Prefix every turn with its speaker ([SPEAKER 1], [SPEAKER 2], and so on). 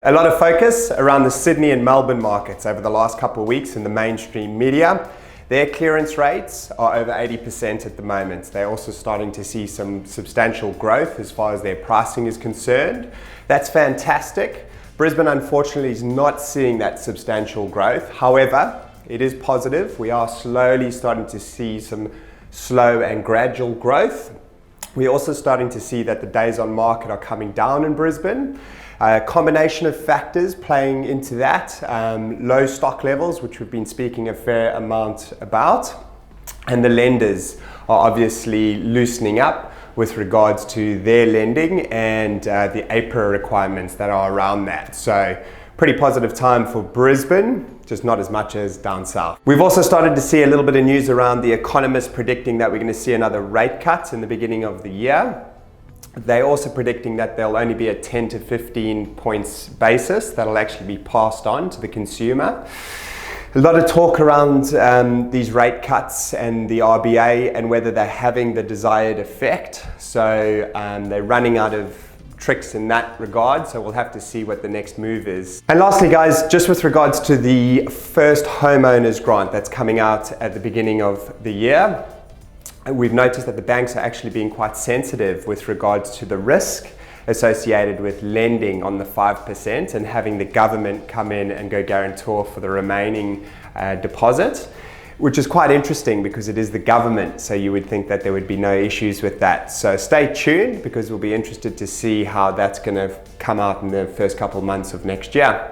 [SPEAKER 1] A lot of focus around the Sydney and Melbourne markets over the last couple of weeks in the mainstream media. Their clearance rates are over 80% at the moment. They're also starting to see some substantial growth as far as their pricing is concerned. That's fantastic. Brisbane, unfortunately, is not seeing that substantial growth. However, it is positive. We are slowly starting to see some slow and gradual growth. We're also starting to see that the days on market are coming down in Brisbane. A combination of factors playing into that, low stock levels, which we've been speaking a fair amount about, and the lenders are obviously loosening up with regards to their lending and the APRA requirements that are around that. So pretty positive time for Brisbane, just not as much as down south. We've also started to see a little bit of news around the Economists predicting that we're going to see another rate cut in the beginning of the year. They're also predicting that there'll only be a 10 to 15 points basis that'll actually be passed on to the consumer. A lot of talk around these rate cuts and the RBA and whether they're having the desired effect. So they're running out of tricks in that regard, so we'll have to see what the next move is. And lastly, guys, just with regards to the first homeowners grant that's coming out at the beginning of the year, we've noticed that the banks are actually being quite sensitive with regards to the risk associated with lending on the 5% and having the government come in and go guarantor for the remaining deposit, which is quite interesting because it is the government, so you would think that there would be no issues with that. So stay tuned because we'll be interested to see how that's going to come out in the first couple of months of next year.